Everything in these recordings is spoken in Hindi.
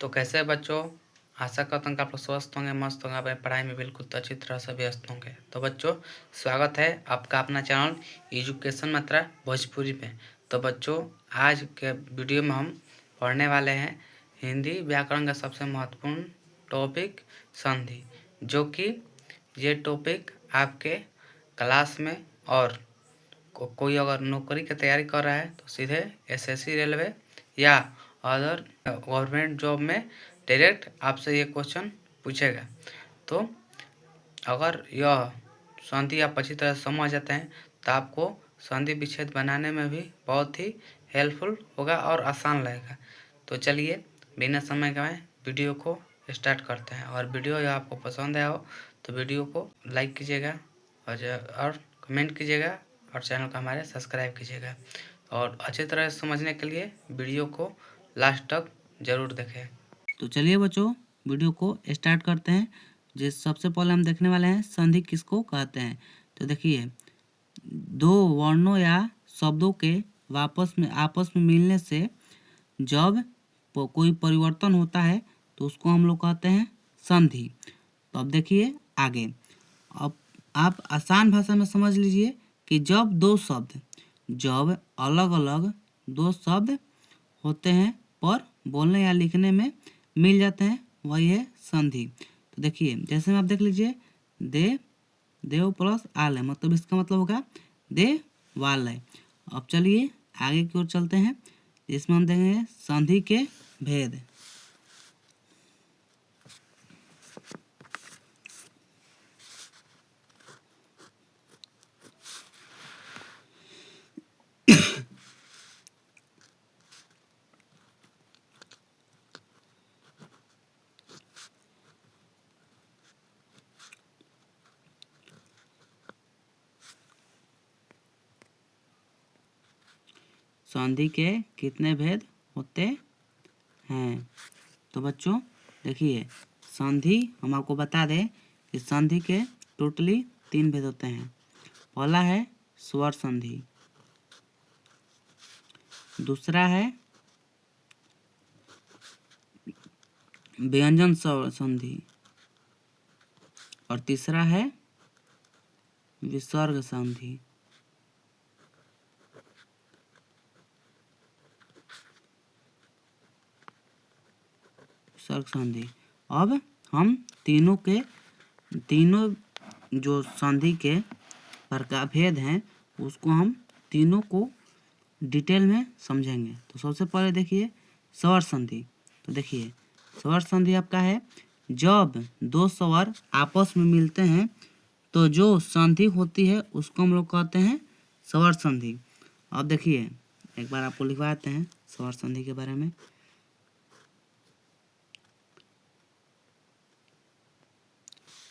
तो कैसे हैं बच्चों? आशा करता हूँ कि आप लोग स्वस्थ होंगे, मस्त होंगे, अपनी पढ़ाई में बिल्कुल अच्छी तरह से व्यस्त होंगे। तो बच्चों, स्वागत है आपका अपना चैनल एजुकेशन मात्रा भोजपुरी पे। तो बच्चों, आज के वीडियो में हम पढ़ने वाले हैं हिंदी व्याकरण का सबसे महत्वपूर्ण टॉपिक संधि, जो कि ये टॉपिक आपके क्लास में और कोई अगर नौकरी की तैयारी कर रहा है तो सीधे एसएससी रेलवे या अदर गवर्नमेंट जॉब में डायरेक्ट आपसे ये क्वेश्चन पूछेगा। तो अगर यह संधि आप अच्छी तरह समझ जाते हैं तो आपको संधि विच्छेद बनाने में भी बहुत ही हेल्पफुल होगा और आसान लगेगा। तो चलिए बिना समय गंवाए वीडियो को स्टार्ट करते हैं। और वीडियो यह आपको पसंद आया हो तो वीडियो को लाइक कीजिएगा और कमेंट कीजिएगा और चैनल को हमारे सब्सक्राइब कीजिएगा। और अच्छी तरह से समझने के लिए वीडियो को लास्ट तक ज़रूर देखें। तो चलिए बच्चों, वीडियो को स्टार्ट करते हैं। जिस सबसे पहले हम देखने वाले हैं संधि किसको कहते हैं। तो देखिए, दो वर्णों या शब्दों के आपस में मिलने से जब कोई परिवर्तन होता है तो उसको हम लोग कहते हैं संधि। तो अब देखिए आगे, अब आप आसान भाषा में समझ लीजिए कि जब अलग अलग दो शब्द होते हैं पर बोलने या लिखने में मिल जाते हैं, वही है संधि। तो देखिए, जैसे में आप देख लीजिए, देव प्लस आलय, मतलब इसका मतलब होगा देवालय। अब चलिए आगे की ओर चलते हैं, इसमें हम देखेंगे संधि के भेद। संधि के कितने भेद होते हैं? तो बच्चों देखिए, संधि हम आपको बता दें कि संधि के टोटली 3 भेद होते हैं। पहला है स्वर संधि, दूसरा है व्यंजन संधि और तीसरा है विसर्ग संधि। विसर्ग संधि। अब हम तीनों जो संधि के प्रकार भेद हैं उसको हम तीनों को डिटेल में समझेंगे। तो सबसे पहले देखिए स्वर संधि। तो देखिए, स्वर संधि आपका है जब दो स्वर आपस में मिलते हैं तो जो संधि होती है उसको हम लोग कहते हैं स्वर संधि। अब देखिए, एक बार आपको लिखवाते हैं स्वर संधि के बारे में।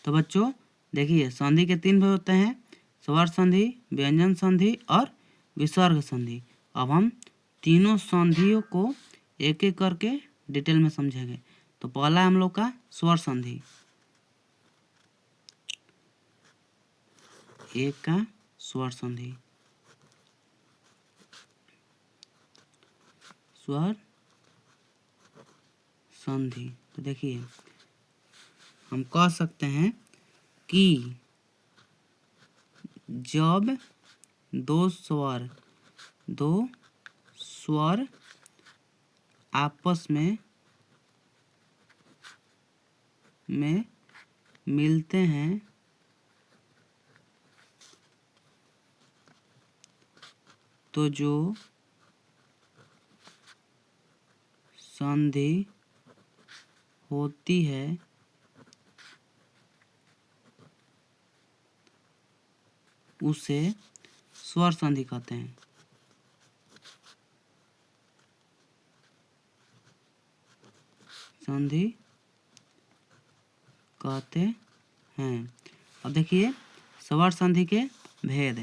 तो बच्चों देखिए, संधि के 3 भेद होते हैं, स्वर संधि, व्यंजन संधि और विसर्ग संधि। अब हम तीनों संधियों को एक एक करके डिटेल में समझेंगे। तो पहला है हम लोग का स्वर संधि। एक का स्वर संधि, स्वर संधि। तो देखिए, हम कह सकते हैं कि जब दो स्वर आपस में मिलते हैं तो जो संधि होती है उसे स्वर संधि कहते हैं। संधि कहते हैं। अब देखिए स्वर संधि के भेद।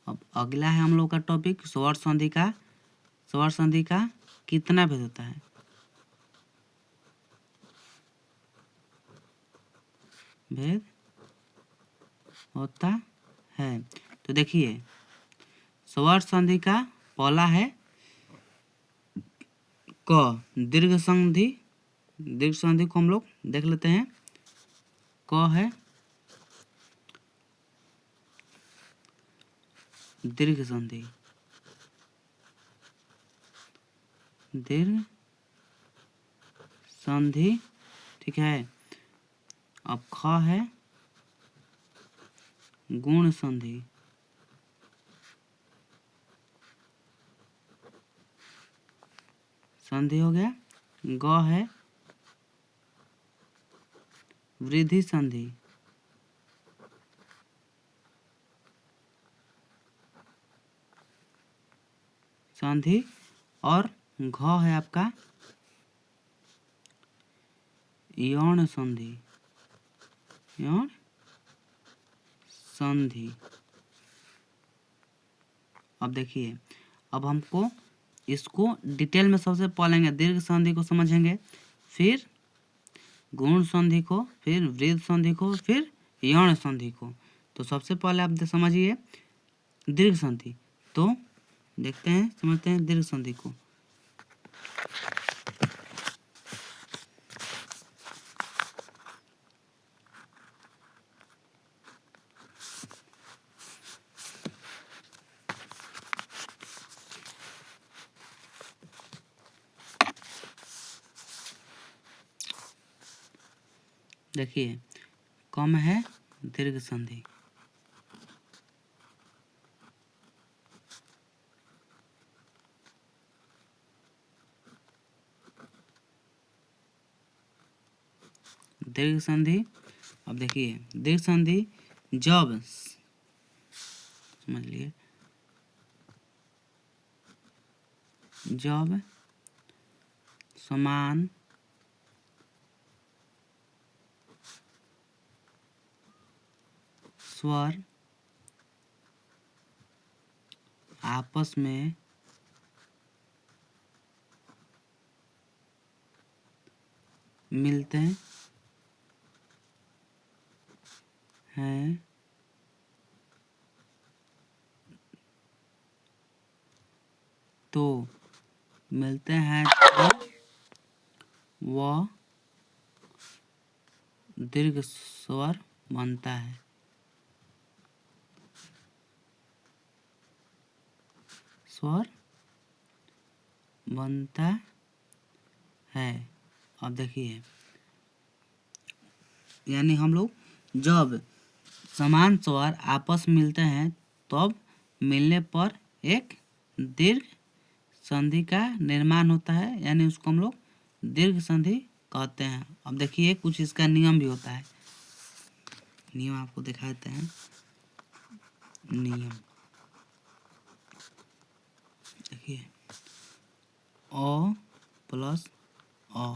अब अगला है हम लोग का टॉपिक स्वर संधि का। स्वर संधि का कितना भेद होता है? भेद होता है। तो देखिए, स्वर संधि का पहला है क। दीर्घ संधि को हम लोग देख लेते हैं। क है दीर्घ संधि, ठीक है। अब ख है गुण संधि, हो गया। ग है वृद्धि संधि, और घ है आपका यौन संधि, अब देखिए, अब हमको इसको डिटेल में सबसे पढ़ेंगे। दीर्घ संधि को समझेंगे, फिर गुण संधि को, फिर वृद्ध संधि को, फिर यौन संधि को। तो सबसे पहले आप समझिए दीर्घ संधि। तो देखते हैं, समझते हैं दीर्घ संधि को। देखिए, कम है दीर्घ संधि, अब देखिए दीर्घ संधि जब, समझ लिए, जब समान स्वर आपस में मिलते हैं तो वह दीर्घ स्वर बनता है। अब देखिए, यानी हम लोग जब समान स्वर आपस में मिलते हैं तब मिलने पर एक दीर्घ संधि का निर्माण होता है, यानी उसको हम लोग दीर्घ संधि कहते हैं। अब देखिए कुछ इसका नियम भी होता है, नियम आपको दिखाते हैं। नियम देखिए, अ प्लस अ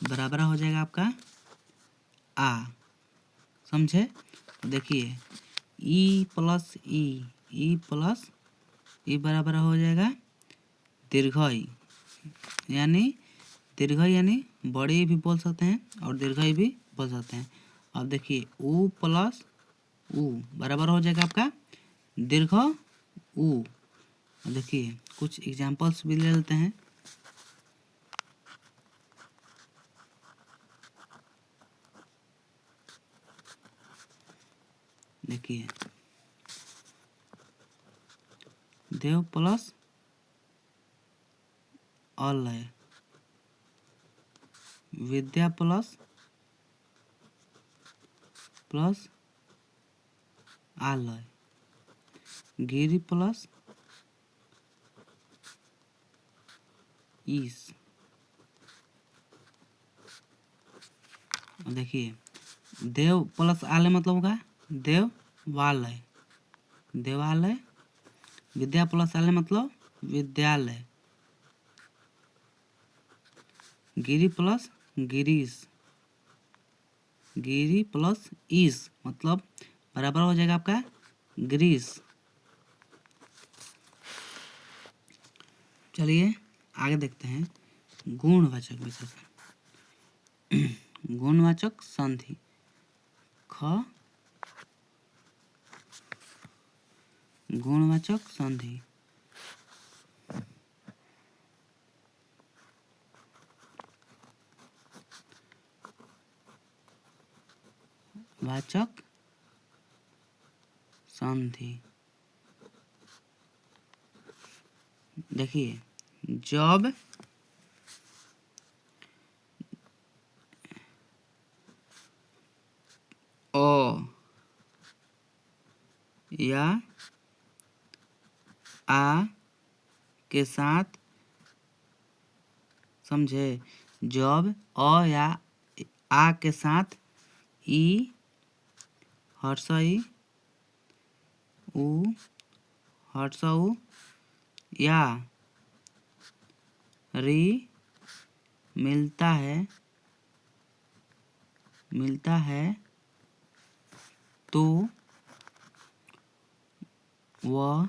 बराबर हो जाएगा आपका आ, समझे। देखिए ई प्लस ई बराबर हो जाएगा दीर्घई, यानी बड़ी भी बोल सकते हैं और दीर्घई भी बोल सकते हैं। अब देखिए ऊ प्लस ऊ बराबर हो जाएगा आपका दीर्घ ऊ। देखिए कुछ एग्जांपल्स भी ले लेते हैं। देखिए देव प्लस अलय, विद्या प्लस आलय, गिरी प्लस ईस। देखिए देव प्लस आलय मतलब होगा देवालय, विद्या प्लस आलय मतलब विद्यालय, गिरी प्लस ईस मतलब बराबर हो जाएगा आपका ग्रीस। चलिए आगे देखते हैं गुणवाचक विशेषण। गुणवाचक संधि गुणवाचक संधि। वाचक संधि। देखिए, जब ओ या आ के साथ, समझे, जब अ या आ के साथ ई, हर्षई, उ, हर्षऊ या री मिलता है तो वह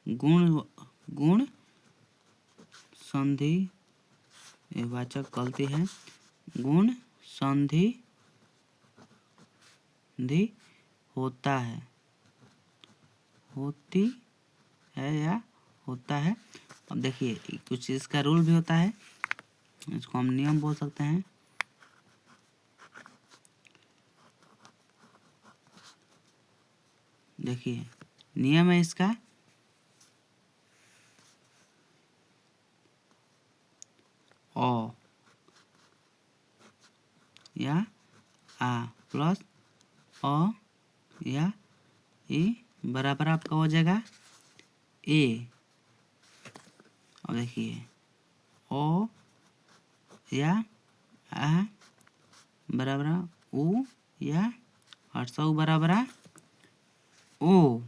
गुण संधि, वाचक गलती है, गुण संधि होता है, होती है या होता है। अब देखिए, कुछ इसका रूल भी होता है, इसको हम नियम बोल सकते हैं। देखिए, नियम है इसका, ओ या आ प्लस अ या ई बराबर आपका हो जाएगा ए। अब देखिए, ओ या आ बराबर उ या हर्षऊ बराबर ओ।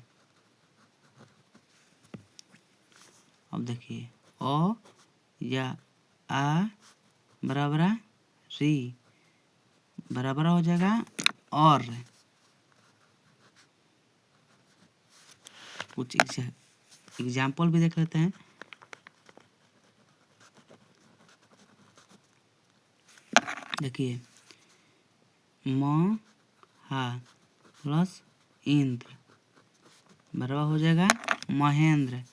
अब देखिए, ओ या आ बराबर री बराबर हो जाएगा और। कुछ एग्जाम्पल भी देख लेते हैं। देखिए, महा प्लस इंद्र बराबर हो जाएगा महेंद्र।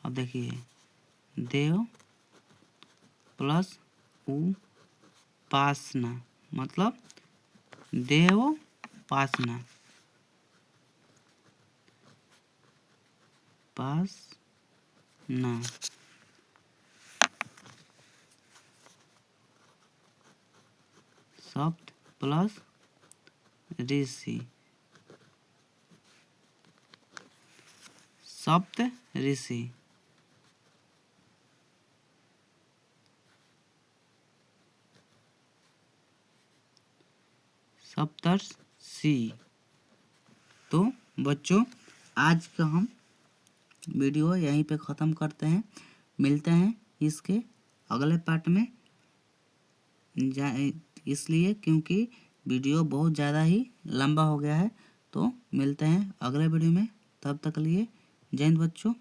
अब देखिए, देव प्लस उपासना मतलब देवोपासना। सप्त प्लस ऋषि, सप्त ऋषि। सप्तर्षि। तो बच्चों, आज का हम वीडियो यहीं पे ख़त्म करते हैं। मिलते हैं इसके अगले पार्ट में, इसलिए क्योंकि वीडियो बहुत ज़्यादा ही लंबा हो गया है। तो मिलते हैं अगले वीडियो में, तब तक के लिए जय हिंद बच्चों।